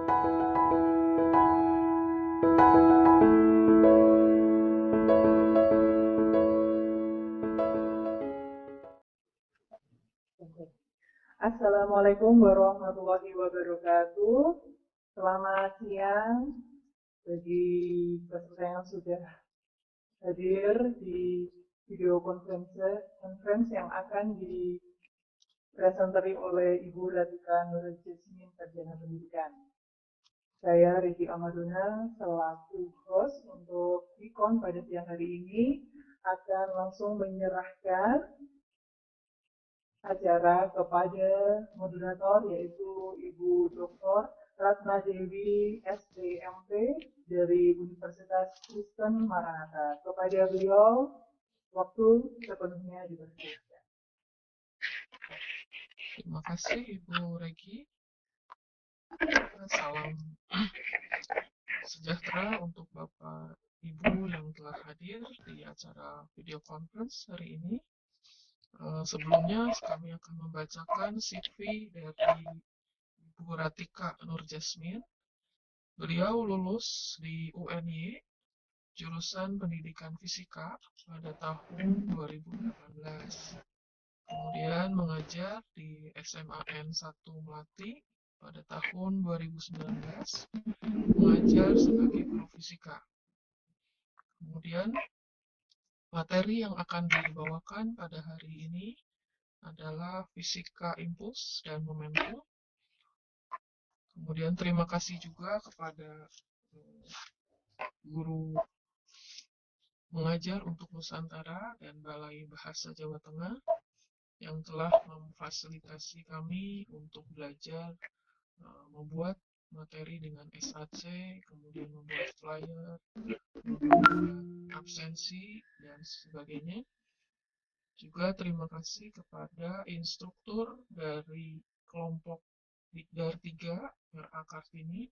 Assalamualaikum warahmatullahi wabarakatuh. Selamat siang bagi peserta yang sudah hadir di video conference yang akan dipresentasi oleh Ibu Ratika Nurul Jasmin, Sarjana Pendidikan. Saya Riki Amaduna selaku host untuk Vicon pada siang hari ini akan langsung menyerahkan acara kepada moderator yaitu Ibu Dr. Ratna Dewi STMP dari Universitas Kristen Maranatha. Kepada beliau, waktu sepenuhnya dipersilakan. Terima kasih Ibu Regi. Salam sejahtera untuk Bapak Ibu yang telah hadir di acara video conference hari ini. Sebelumnya kami akan membacakan CV dari Ibu Ratika Nur Jasmin. Beliau lulus di UNY jurusan Pendidikan Fisika pada tahun 2018. Kemudian mengajar di SMAN 1 Melati pada tahun 2019, mengajar sebagai guru fisika. Kemudian materi yang akan dibawakan pada hari ini adalah fisika impuls dan momentum. Kemudian terima kasih juga kepada guru mengajar untuk Nusantara dan Balai Bahasa Jawa Tengah yang telah memfasilitasi kami untuk belajar membuat materi dengan SAC, kemudian membuat flyer, membuat absensi, dan sebagainya. Juga terima kasih kepada instruktur dari kelompok Dikdar 3 RA Kartini,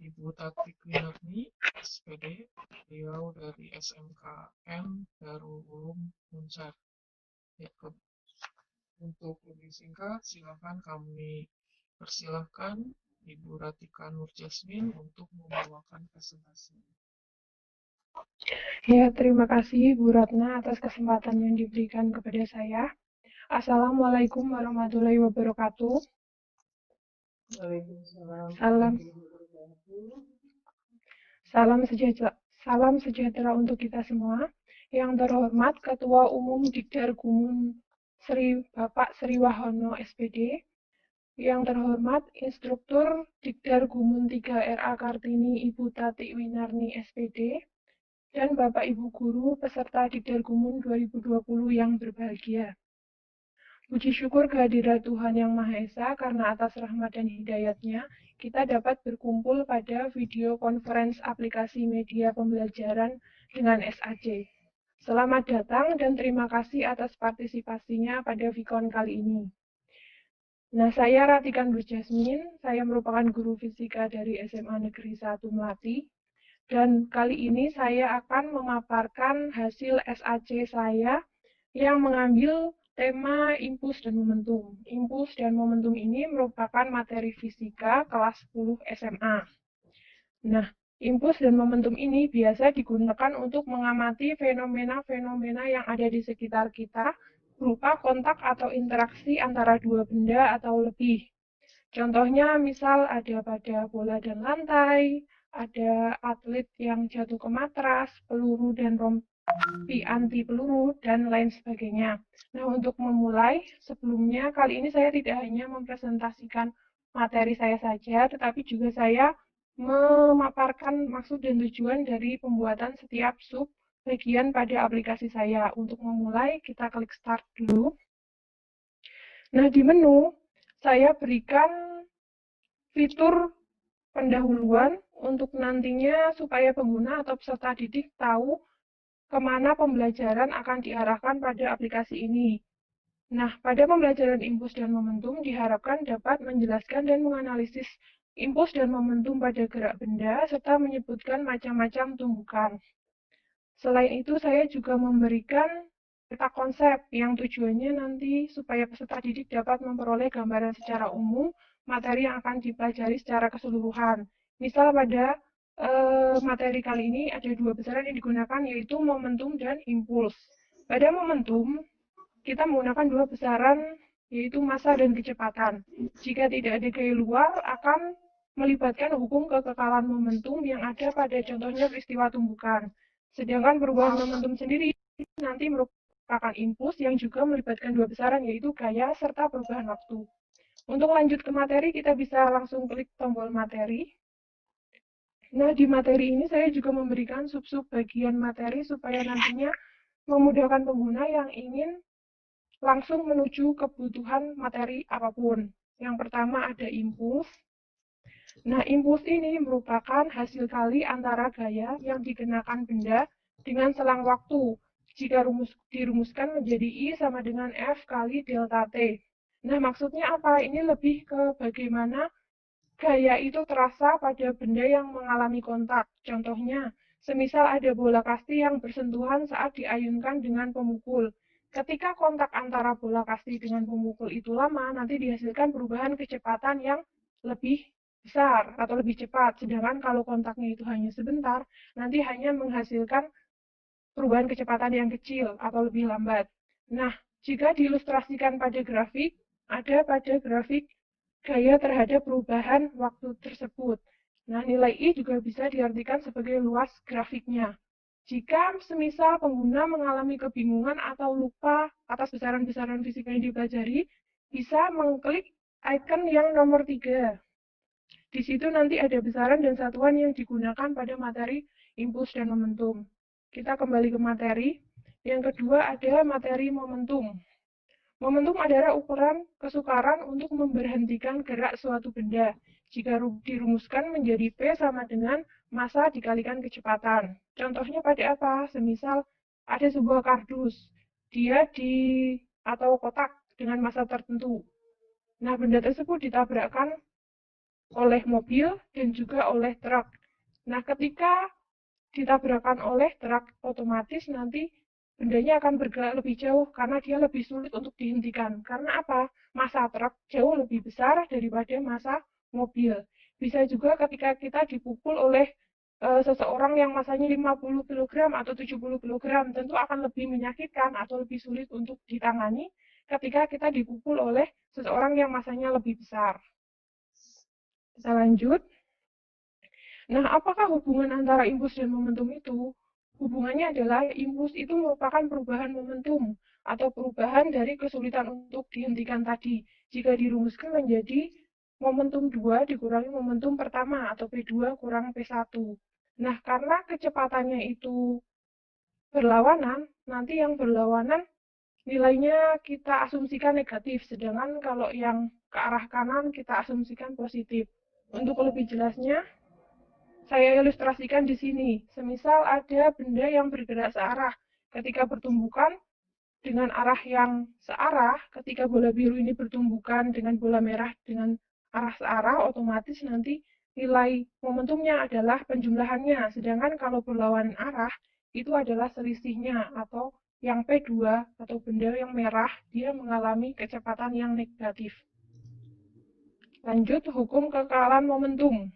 Ibu Tatik Winarni, SPD, beliau dari SMKN Darul Ulum Muncar. Ya, untuk lebih singkat, silakan kami persilahkan Ibu Ratika Nur Jasmin untuk membawakan presentasi. Ya, terima kasih Bu Ratna atas kesempatan yang diberikan kepada saya. Assalamualaikum warahmatullahi wabarakatuh. Salam sejahtera untuk kita semua. Yang terhormat Ketua Umum Dikdar Gumun Bapak Sri Wahono SPD. Yang terhormat Instruktur Dikdar Gumun 3 RA Kartini Ibu Tatik Winarni SPD. Dan Bapak Ibu Guru peserta Dikdar Gumun 2020 yang berbahagia. Puji syukur kehadirat Tuhan Yang Maha Esa karena atas rahmat dan hidayat-Nya, kita dapat berkumpul pada video conference aplikasi media pembelajaran dengan SAC. Selamat datang dan terima kasih atas partisipasinya pada Vicon kali ini. Nah, saya Ratika Nur Jasmin, saya merupakan guru fisika dari SMA Negeri 1 Melati. Dan kali ini saya akan memaparkan hasil SAC saya yang mengambil tema impuls dan momentum. Impuls dan momentum ini merupakan materi fisika kelas 10 SMA. Nah, impuls dan momentum ini biasa digunakan untuk mengamati fenomena-fenomena yang ada di sekitar kita berupa kontak atau interaksi antara dua benda atau lebih. Contohnya misal ada pada bola dan lantai, ada atlet yang jatuh ke matras, peluru dan rompi anti peluru, dan lain sebagainya. Nah, untuk memulai, sebelumnya kali ini saya tidak hanya mempresentasikan materi saya saja, tetapi juga saya memaparkan maksud dan tujuan dari pembuatan setiap sub bagian pada aplikasi saya. Untuk memulai, kita klik start dulu. Nah, di menu, saya berikan fitur pendahuluan untuk nantinya supaya pengguna atau peserta didik tahu kemana pembelajaran akan diarahkan pada aplikasi ini. Nah, pada pembelajaran impuls dan momentum diharapkan dapat menjelaskan dan menganalisis impuls dan momentum pada gerak benda serta menyebutkan macam-macam tumbukan. Selain itu, saya juga memberikan peta konsep yang tujuannya nanti supaya peserta didik dapat memperoleh gambaran secara umum materi yang akan dipelajari secara keseluruhan. Misal pada materi kali ini ada dua besaran yang digunakan, yaitu momentum dan impuls. Pada momentum, kita menggunakan dua besaran, yaitu massa dan kecepatan. Jika tidak ada gaya luar, akan melibatkan hukum kekekalan momentum yang ada pada contohnya peristiwa tumbukan. Sedangkan perubahan momentum sendiri nanti merupakan impuls yang juga melibatkan dua besaran, yaitu gaya serta perubahan waktu. Untuk lanjut ke materi, kita bisa langsung klik tombol materi. Nah, di materi ini saya juga memberikan sub-sub bagian materi supaya nantinya memudahkan pengguna yang ingin langsung menuju kebutuhan materi apapun. Yang pertama ada impuls. Nah, impuls ini merupakan hasil kali antara gaya yang dikenakan benda dengan selang waktu. Jika dirumuskan menjadi I sama dengan F kali delta T. Nah, maksudnya apa? Ini lebih ke bagaimana gaya itu terasa pada benda yang mengalami kontak. Contohnya, semisal ada bola kasti yang bersentuhan saat diayunkan dengan pemukul. Ketika kontak antara bola kasti dengan pemukul itu lama, nanti dihasilkan perubahan kecepatan yang lebih besar atau lebih cepat. Sedangkan kalau kontaknya itu hanya sebentar, nanti hanya menghasilkan perubahan kecepatan yang kecil atau lebih lambat. Nah, jika diilustrasikan pada grafik, ada pada grafik gaya terhadap perubahan waktu tersebut. Nah, nilai I juga bisa diartikan sebagai luas grafiknya. Jika semisal pengguna mengalami kebingungan atau lupa atas besaran-besaran fisika yang dipelajari, bisa mengklik icon yang nomor 3. Di situ nanti ada besaran dan satuan yang digunakan pada materi impuls dan momentum. Kita kembali ke materi. Yang kedua ada materi momentum. Momentum adalah ukuran kesukaran untuk memberhentikan gerak suatu benda. Jika dirumuskan menjadi P sama dengan massa dikalikan kecepatan. Contohnya pada apa? Semisal ada sebuah kardus, dia atau kotak dengan massa tertentu. Nah, benda tersebut ditabrakkan oleh mobil dan juga oleh truk. Nah, ketika ditabrakkan oleh truk, otomatis nanti bendanya akan bergerak lebih jauh karena dia lebih sulit untuk dihentikan. Karena apa? Massa truk jauh lebih besar daripada massa mobil. Bisa juga ketika kita dipukul oleh seseorang yang massanya 50 kg atau 70 kg, tentu akan lebih menyakitkan atau lebih sulit untuk ditangani ketika kita dipukul oleh seseorang yang massanya lebih besar. Kita lanjut. Nah, apakah hubungan antara impuls dan momentum itu? Hubungannya adalah impuls itu merupakan perubahan momentum atau perubahan dari kesulitan untuk dihentikan tadi. Jika dirumuskan menjadi momentum 2 dikurangi momentum pertama atau P2 kurang P1. Nah, karena kecepatannya itu berlawanan, nanti yang berlawanan nilainya kita asumsikan negatif, sedangkan kalau yang ke arah kanan kita asumsikan positif. Untuk lebih jelasnya, saya ilustrasikan di sini. Semisal ada benda yang bergerak searah. Ketika bertumbukan dengan arah yang searah, ketika bola biru ini bertumbukan dengan bola merah dengan arah searah, otomatis nanti nilai momentumnya adalah penjumlahannya. Sedangkan kalau berlawanan arah, itu adalah selisihnya atau yang P2 atau benda yang merah, dia mengalami kecepatan yang negatif. Lanjut, hukum kekekalan momentum.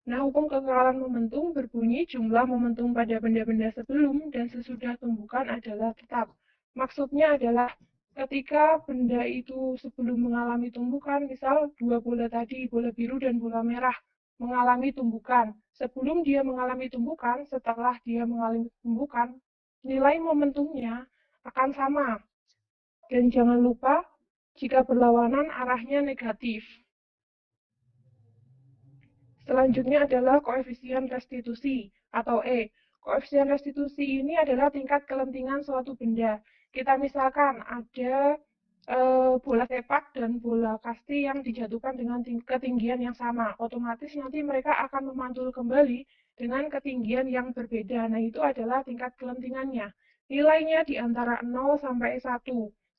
Nah, hukum kekekalan momentum berbunyi jumlah momentum pada benda-benda sebelum dan sesudah tumbukan adalah tetap. Maksudnya adalah ketika benda itu sebelum mengalami tumbukan, misal dua bola tadi, bola biru dan bola merah, mengalami tumbukan. Sebelum dia mengalami tumbukan, setelah dia mengalami tumbukan, nilai momentumnya akan sama. Dan jangan lupa, jika berlawanan arahnya negatif. Selanjutnya adalah koefisien restitusi atau E. Koefisien restitusi ini adalah tingkat kelentingan suatu benda. Kita misalkan ada bola sepak dan bola kasti yang dijatuhkan dengan ketinggian yang sama. Otomatis nanti mereka akan memantul kembali dengan ketinggian yang berbeda. Nah, itu adalah tingkat kelentingannya. Nilainya di antara 0 sampai 1.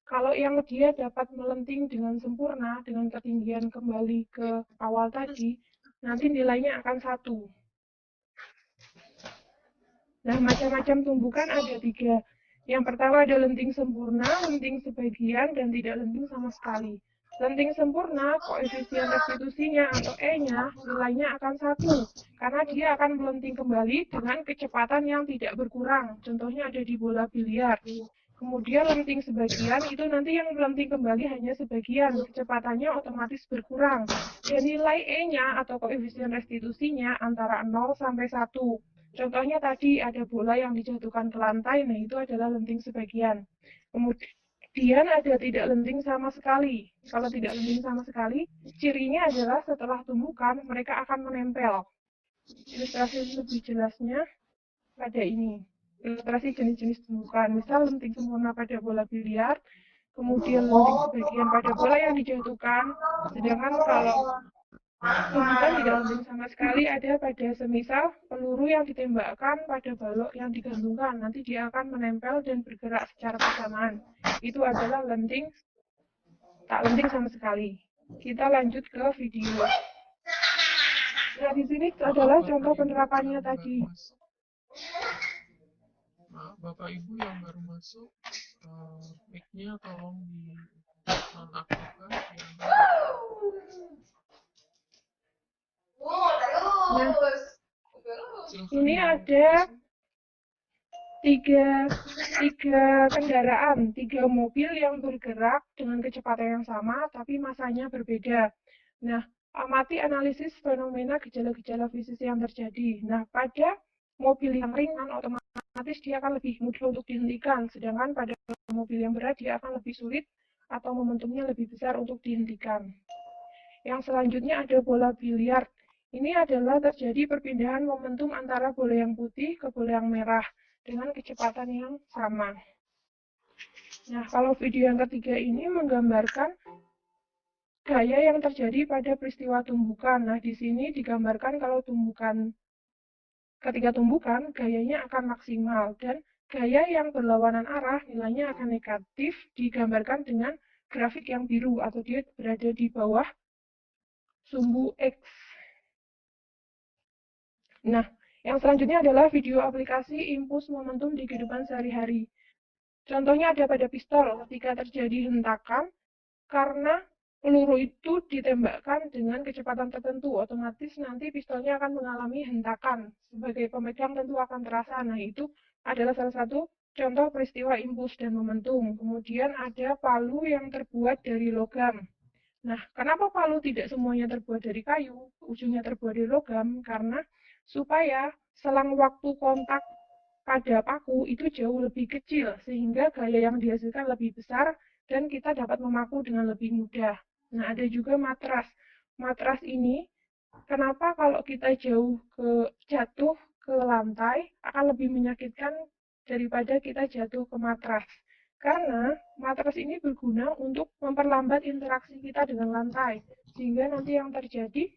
Kalau yang dia dapat melenting dengan sempurna dengan ketinggian kembali ke awal tadi, nanti nilainya akan 1. Nah, macam-macam tumbukan ada 3. Yang pertama ada lenting sempurna, lenting sebagian, dan tidak lenting sama sekali. Lenting sempurna, koefisien restitusinya atau E-nya nilainya akan 1, karena dia akan melenting kembali dengan kecepatan yang tidak berkurang. Contohnya ada di bola biliar. Kemudian lenting sebagian, itu nanti yang melenting kembali hanya sebagian, kecepatannya otomatis berkurang. Dan nilai E-nya atau koefisien restitusinya antara 0 sampai 1. Contohnya tadi ada bola yang dijatuhkan ke lantai, nah itu adalah lenting sebagian. Kemudian ada tidak lenting sama sekali. Kalau tidak lenting sama sekali, cirinya adalah setelah tumbukan mereka akan menempel. Ilustrasi lebih jelasnya pada ini. Ilustrasi jenis-jenis tumbukan. Misal lenting sempurna pada bola biliar, kemudian lenting sebagian pada bola yang dijatuhkan. Sedangkan kalau tumbukan tidak lenting sama sekali ada pada semisal peluru yang ditembakkan pada balok yang digantungkan. Nanti dia akan menempel dan bergerak secara bersamaan. Itu adalah lenting tak lenting sama sekali. Kita lanjut ke video. Nah, di sini adalah contoh penerapannya tadi. Bapak Ibu yang baru masuk, mic-nya tolong di nonaktifkan. Nah, ini ada tiga kendaraan, 3 mobil yang bergerak dengan kecepatan yang sama, tapi masanya berbeda. Nah, amati analisis fenomena gejala-gejala fisik yang terjadi. Nah, pada mobil yang ringan, otomatis dia akan lebih mudah untuk dihentikan, sedangkan pada mobil yang berat dia akan lebih sulit atau momentumnya lebih besar untuk dihentikan. Yang selanjutnya ada bola biliar. Ini adalah terjadi perpindahan momentum antara bola yang putih ke bola yang merah dengan kecepatan yang sama. Nah, kalau video yang ketiga ini menggambarkan gaya yang terjadi pada peristiwa tumbukan. Nah, di sini digambarkan kalau ketika tumbukan, gayanya akan maksimal, dan gaya yang berlawanan arah nilainya akan negatif, digambarkan dengan grafik yang biru, atau dia berada di bawah sumbu X. Nah, yang selanjutnya adalah video aplikasi impuls momentum di kehidupan sehari-hari. Contohnya ada pada pistol, ketika terjadi hentakan, karena peluru itu ditembakkan dengan kecepatan tertentu, otomatis nanti pistolnya akan mengalami hentakan. Sebagai pemegang tentu akan terasa. Nah, itu adalah salah satu contoh peristiwa impuls dan momentum. Kemudian ada palu yang terbuat dari logam. Nah, kenapa palu tidak semuanya terbuat dari kayu, ujungnya terbuat dari logam? Karena supaya selang waktu kontak pada paku itu jauh lebih kecil, sehingga gaya yang dihasilkan lebih besar dan kita dapat memaku dengan lebih mudah. Nah, ada juga matras. Matras ini, kenapa kalau kita jatuh ke lantai akan lebih menyakitkan daripada kita jatuh ke matras? Karena matras ini berguna untuk memperlambat interaksi kita dengan lantai, sehingga nanti yang terjadi,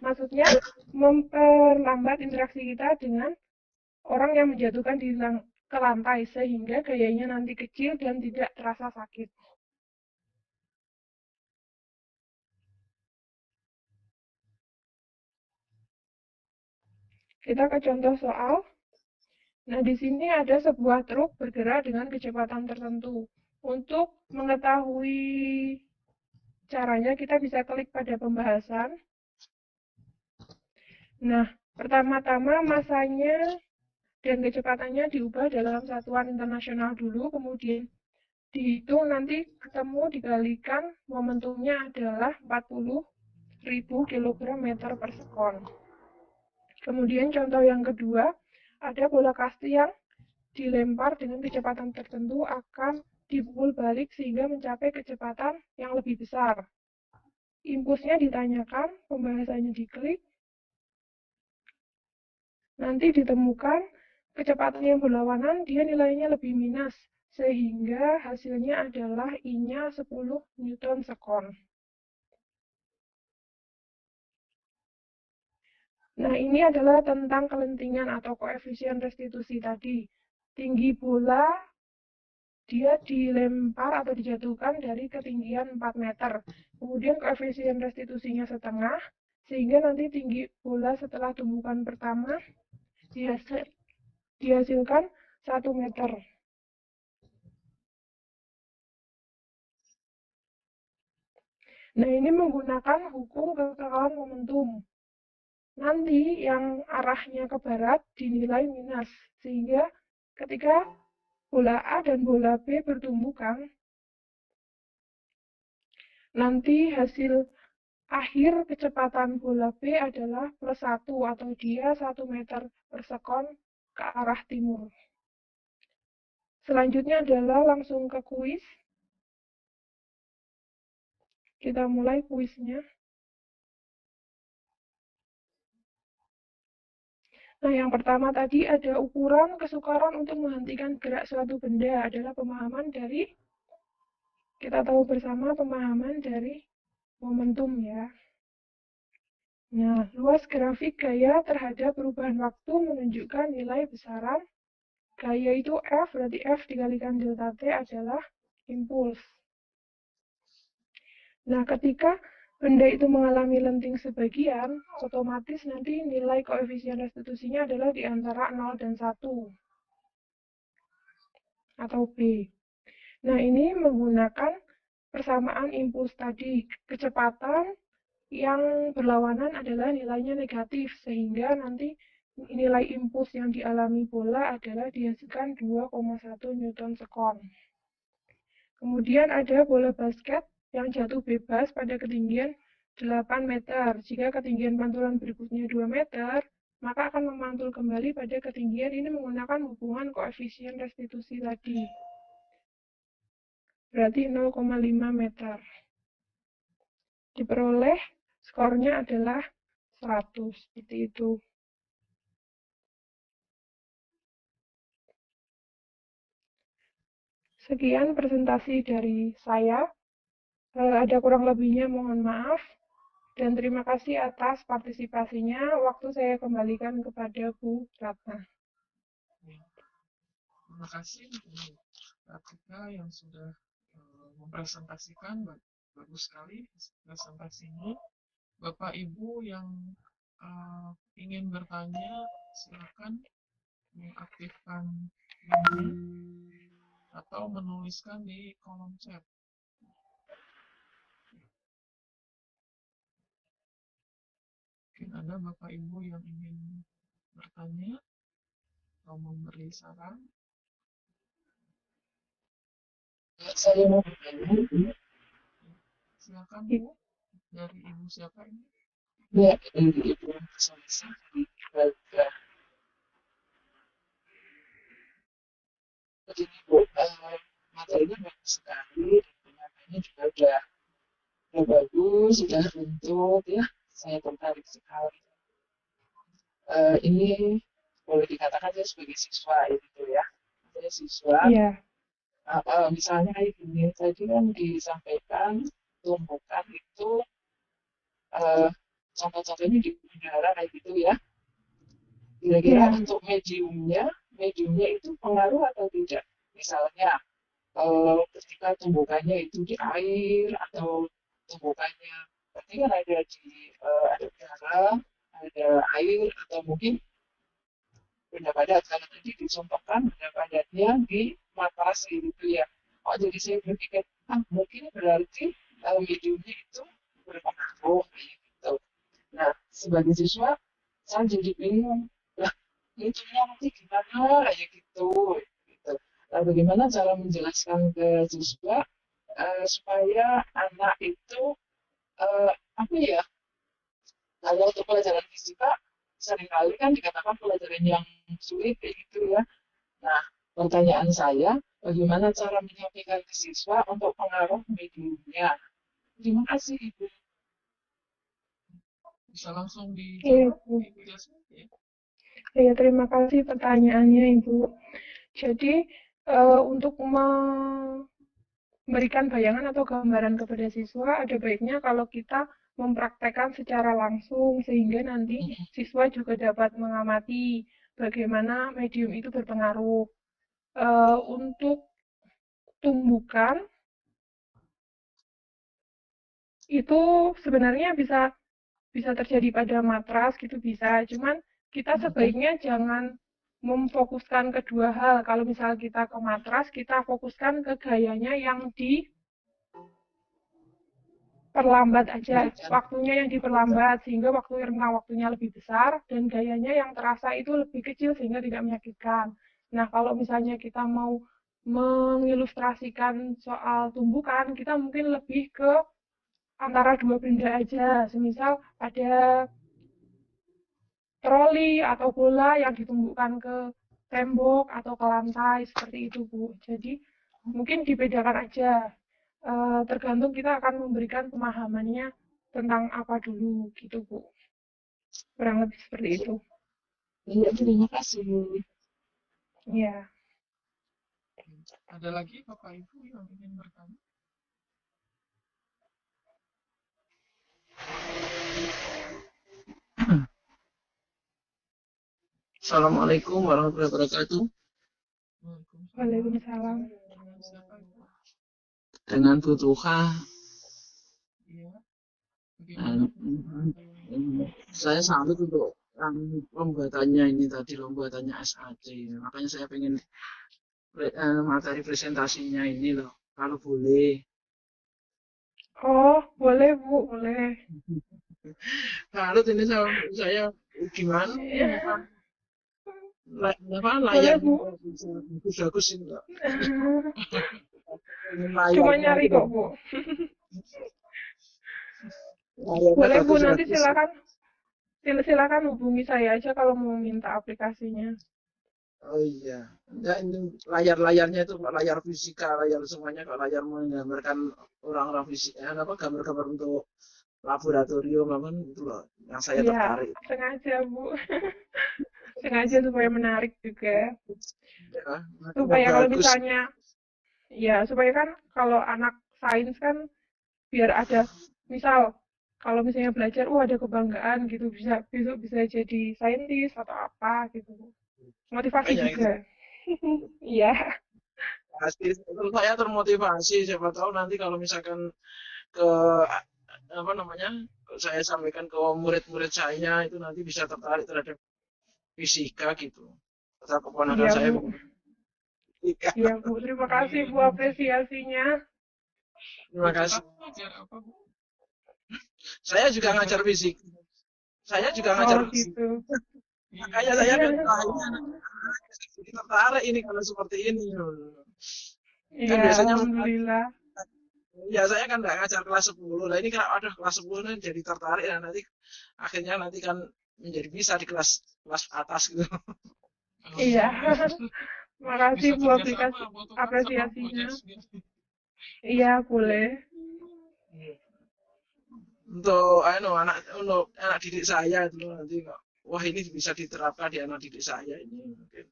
maksudnya memperlambat interaksi kita dengan orang yang menjatuhkan diri ke lantai, sehingga gayanya nanti kecil dan tidak terasa sakit. Kita ke contoh soal. Nah, di sini ada sebuah truk bergerak dengan kecepatan tertentu. Untuk mengetahui caranya, kita bisa klik pada pembahasan. Nah, pertama-tama masanya dan kecepatannya diubah dalam satuan internasional dulu, kemudian dihitung, nanti ketemu dikalikan, momentumnya adalah 40.000 kg per sekon. Kemudian contoh yang kedua, ada bola kasti yang dilempar dengan kecepatan tertentu akan dipukul balik sehingga mencapai kecepatan yang lebih besar. Impulsnya ditanyakan, pembahasannya diklik, nanti ditemukan kecepatan yang berlawanan, dia nilainya lebih minus, sehingga hasilnya adalah I-nya 10 Newton sekon. Nah, ini adalah tentang kelentingan atau koefisien restitusi tadi. Tinggi bola, dia dilempar atau dijatuhkan dari ketinggian 4 meter. Kemudian koefisien restitusinya setengah, sehingga nanti tinggi bola setelah tumbukan pertama dihasilkan 1 meter. Nah, ini menggunakan hukum kekekalan momentum. Nanti yang arahnya ke barat dinilai minus, sehingga ketika bola A dan bola B bertumbukan, nanti hasil akhir kecepatan bola B adalah +1 atau dia 1 meter per sekon ke arah timur. Selanjutnya adalah langsung ke kuis. Kita mulai kuisnya. Nah, yang pertama tadi ada ukuran kesukaran untuk menghentikan gerak suatu benda adalah pemahaman dari, kita tahu bersama pemahaman dari momentum ya. Nah, luas grafik gaya terhadap perubahan waktu menunjukkan nilai besaran gaya itu F, berarti F dikalikan delta T adalah impuls. Nah, ketika benda itu mengalami lenting sebagian, otomatis nanti nilai koefisien restitusinya adalah di antara 0 dan 1 atau B. Nah, ini menggunakan persamaan impuls tadi. Kecepatan yang berlawanan adalah nilainya negatif, sehingga nanti nilai impuls yang dialami bola adalah dihasilkan 2,1 Newton sekon. Kemudian ada bola basket yang jatuh bebas pada ketinggian 8 meter. Jika ketinggian pantulan berikutnya 2 meter, maka akan memantul kembali pada ketinggian ini menggunakan hubungan koefisien restitusi tadi. Berarti 0,5 meter. Diperoleh skornya adalah 100, seperti itu. Sekian presentasi dari saya. Ada kurang lebihnya mohon maaf. Dan terima kasih atas partisipasinya. Waktu saya kembalikan kepada Bu Ratna. Terima kasih untuk Pratika yang sudah mempresentasikan. Bagus sekali presentasinya. Bapak Ibu yang ingin bertanya, silakan mengaktifkan ini atau menuliskan di kolom chat. Mungkin ada Bapak Ibu yang ingin bertanya atau memberi saran. Saya mau bertanya. Silakan Bu. Dari Ibu siapa ini? Ya, Ibu Salsa di Baga. Jadi Bu, materinya bagus sekali, penyampaiannya juga udah bagus, sudah runtut ya. Saya tertarik sekali. Ini boleh dikatakan saya sebagai siswa itu ya. Saya siswa. Iya. Misalnya kayak gini, tadi kan disampaikan tumbukan itu contoh-contohnya di udara kayak gitu ya. Kira-kira untuk mediumnya itu pengaruh atau tidak? Misalnya ketika tumbukannya itu di air atau tumbukannya berarti kan ada di ada udara, ada air atau mungkin benda padat karena tadi dicontohkan benda padatnya di matras gitu ya. Oh jadi saya berpikir mungkin berarti mediumnya itu berpengaruh kayak gitu. Nah sebagai siswa saya jadi bingung lah itu nanti gimana kayak gitu. Nah, bagaimana cara menjelaskan ke siswa supaya anak itu apa ya? Kalau untuk pelajaran fisika seringkali kan dikatakan pelajaran yang sulit kayak gitu ya. Nah, pertanyaan saya, bagaimana cara menyampaikan ke siswa untuk pengaruh mediumnya? Terima kasih Ibu. Bisa langsung dijawab Ibu Jasmine ya. Ya, terima kasih pertanyaannya Ibu. Jadi untuk memberikan bayangan atau gambaran kepada siswa, ada baiknya kalau kita mempraktekkan secara langsung sehingga nanti siswa juga dapat mengamati bagaimana medium itu berpengaruh. Untuk tumbukan itu sebenarnya bisa terjadi pada matras gitu bisa, cuman kita sebaiknya jangan memfokuskan kedua hal. Kalau misal kita ke matras, kita fokuskan ke gayanya yang perlambat aja, waktunya yang diperlambat sehingga rentang waktunya lebih besar dan gayanya yang terasa itu lebih kecil sehingga tidak menyakitkan. Nah, kalau misalnya kita mau mengilustrasikan soal tumbukan, kita mungkin lebih ke antara dua benda aja. Semisal ada troli atau bola yang ditumbuhkan ke tembok atau ke lantai seperti itu, Bu. Jadi mungkin dibedakan aja. Tergantung kita akan memberikan pemahamannya tentang apa dulu gitu, Bu. Kurang lebih seperti itu. Iya, terima kasih. Iya. Ada lagi Bapak Ibu yang ingin bertanya? Assalamualaikum warahmatullahi wabarakatuh. Waalaikumsalam. Dengan siapa Ibu? Dengan Bu Tuha, Iya. Bagaimana? saya salut untuk pembuatannya ini tadi, pembuatannya SAC. Makanya saya pengen materi presentasinya ini loh, kalau boleh. Oh, boleh, Bu, boleh. Salut ini saya gimana? Boleh, Layar Bu. bagus ini loh. Cuma nyari kok, Bu. Boleh, Bu, nanti silakan hubungi saya aja kalau mau minta aplikasinya. Oh iya, ya ini layar-layarnya itu layar fisika, layar semuanya kok layar menggambarkan orang-orang fisika, gambar-gambar untuk laboratorium, apa itu loh yang saya Iya, tertarik. sengaja, Bu. Sengaja supaya menarik juga. Ya, Supaya kalau bagus. misalnya, ya supaya kan kalau anak sains kan biar ada, misal kalau misalnya belajar, ada kebanggaan gitu, besok bisa jadi saintis atau apa gitu. Motivasi Makanya juga. Iya. pasti saya termotivasi, siapa tahu nanti kalau misalkan ke apa namanya saya sampaikan ke murid-murid saya itu nanti bisa tertarik terhadap fisika gitu. Atau keponakan Iya, saya Bu. fisika. Iya, Bu. Terima kasih, Bu, apresiasinya. Terima kasih. Ngajar apa Bu? Saya juga ngajar fisik. Saya juga ngajar Oh, fisik. gitu. Makanya saya kan tertarik ini kalau seperti ini. Kan Iya, biasanya alhamdulillah. ya saya kan nggak ngajar kelas 10. Lah ini kan aduh kelas 10 ini jadi tertarik ya nanti akhirnya nanti kan menjadi bisa di kelas atas gitu. Iya. Makasih, Bisa Bu, kerjasama Bu Tuhan sama Bu apresiasinya. Jasmine. Iya, boleh. Untuk anak didik saya itu nanti kok wah ini bisa diterapkan di anak didik saya ini mungkin.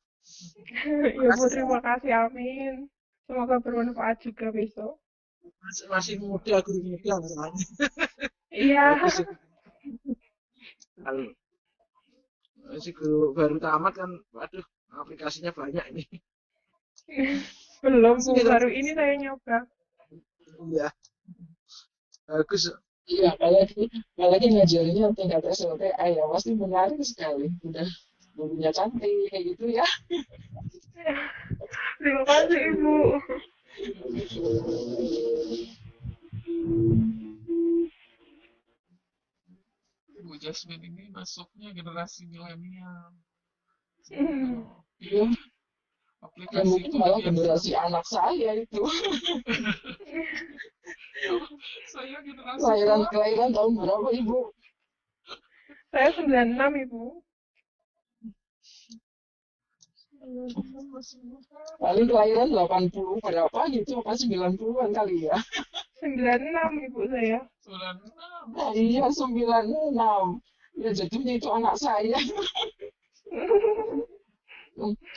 Ya, Bu, terima kasih. Amin. Semoga bermanfaat juga besok. Masih muda, guru muda soalnya. Iya. Kalau masih guru baru tamat kan, waduh aplikasinya banyak ini. Belum, Bu. Baru ini saya nyoba. Iya. Bagus. Iya, apalagi ngajarnya tingkat SLTA ya, pasti menarik sekali. Udah gurunya cantik kayak gitu ya. Terima kasih, Ibu. Bu Jasmine ini masuknya generasi milenial. Iya. Ya Aplikasi mungkin itu malah yang generasi anak saya itu. saya generasi Kelahiran tahun berapa Ibu? Saya 96, Ibu. Paling kelahiran 80 berapa gitu, apa 90-an kali ya. 96, Ibu saya. 96. Nah, iya 96. Ya jadinya itu anak saya.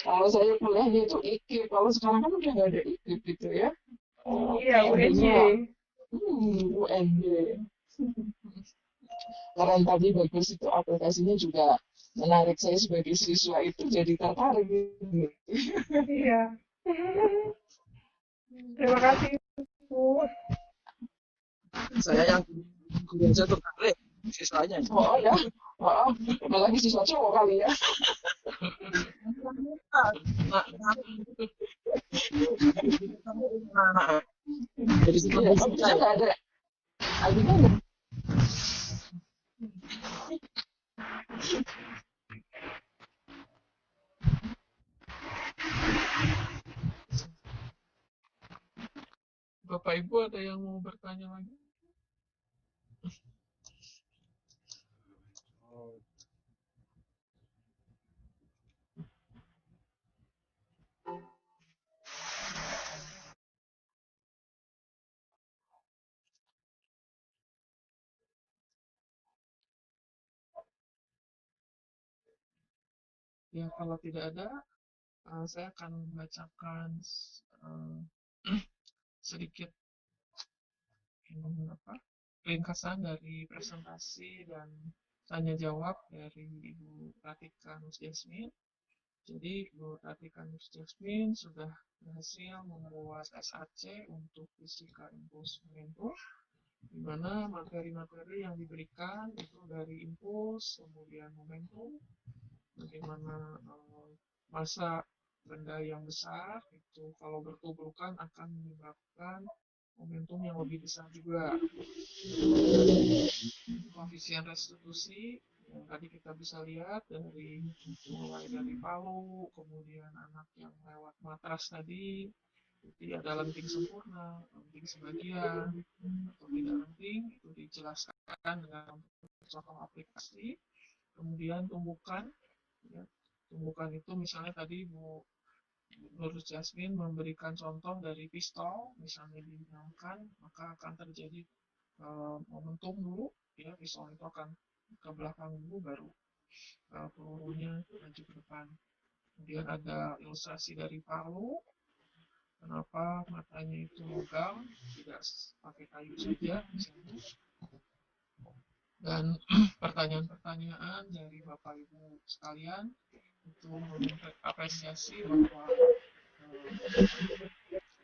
Kalau saya kuliahnya itu IKIP, kalau sekarang kan udah nggak ada IKIP gitu ya. Iya, UNJ. UNJ. Karena tadi bagus itu aplikasinya juga menarik saya sebagai siswa itu jadi tertarik gitu. Iya. Terima kasih, Bu. Saya yang guru saya tertarik siswanya. Oh ya, apalagi siswa cowok kali ya. Jadi Iya, nggak ada. Gimana? Bapak Ibu ada yang mau bertanya lagi? Ya, kalau tidak ada, saya akan membacakan sedikit ringkasan dari presentasi dan tanya jawab dari Ibu Ratika Nurjasmin. Jadi Ibu Ratika Nurjasmin sudah berhasil membuat SAC untuk fisika impuls momentum, di mana materi-materi yang diberikan itu dari impuls, kemudian momentum, bagaimana masa benda yang besar itu kalau bertuburkan akan menyebabkan momentum yang lebih besar juga. Koefisien restitusi yang tadi kita bisa lihat mulai dari palu, kemudian anak yang lewat matras tadi, jadi ada lenting sempurna, lenting sebagian, atau tidak lenting, itu dijelaskan dengan contoh aplikasi. Kemudian tumbukan, ya, tumbukan itu misalnya tadi Bu Nurjasmin memberikan contoh dari pistol, misalnya dinyalakan, maka akan terjadi momentum dulu, ya, pistol itu akan ke belakang dulu, baru pelurunya maju ke depan. Kemudian ada ilustrasi dari palu, kenapa matanya itu logam, tidak pakai kayu saja, misalnya. Dan pertanyaan-pertanyaan dari Bapak Ibu sekalian itu mengapresiasi bahwa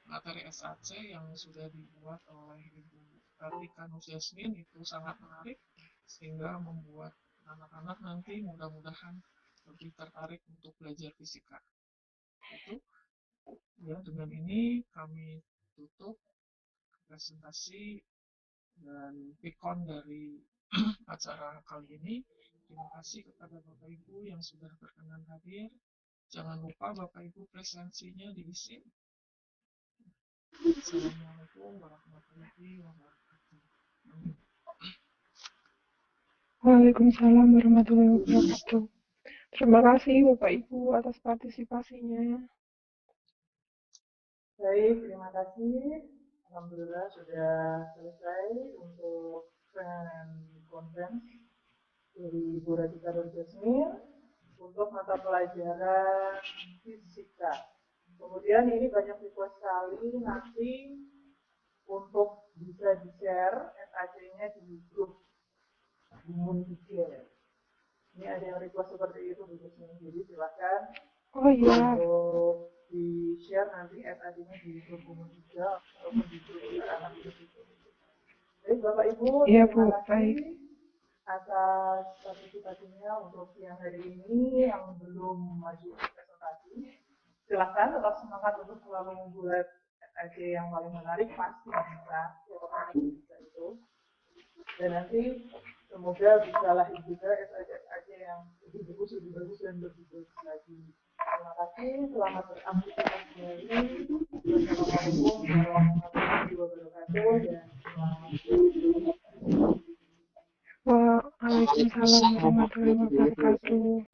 materi SAC yang sudah dibuat oleh Ibu Ratika Nurjasmin itu sangat menarik, sehingga membuat anak-anak nanti mudah-mudahan lebih tertarik untuk belajar fisika. Itu ya, dengan ini kami tutup presentasi dan pikon dari acara kali ini. Terima kasih kepada Bapak Ibu yang sudah berkenan hadir. Jangan lupa Bapak Ibu presensinya diisi. Assalamualaikum warahmatullahi wabarakatuh. Waalaikumsalam warahmatullahi wabarakatuh. Terima kasih Bapak Ibu atas partisipasinya. Baik, terima kasih. Alhamdulillah sudah selesai untuk conference dari Ibu Ratika Nurjasmin untuk mata pelajaran fisika. Kemudian ini banyak request sekali nanti untuk bisa di-share SAC-nya di grup Moonshare. Ini ada yang request seperti itu Bu Jasmine, jadi silakan untuk di-share nanti SAC-nya di grup Moonshare ataupun di grup anak fisika. Baik Bapak Ibu, terima kasih atas partisipasinya untuk siang hari ini. Yang belum maju presentasi, silakan tetap semangat untuk selalu membuat SAC yang paling menarik, pasti bisa, siapapun yang bisa itu. Dan nanti semoga bisa lahir juga SAC yang lebih bagus dan lebih bagus lagi. Terima kasih, selamat beraktivitas kembali. Wassalamualaikum warahmatullahi wabarakatuh dan selamat. Waalaikumsalam warahmatullahi wabarakatuh.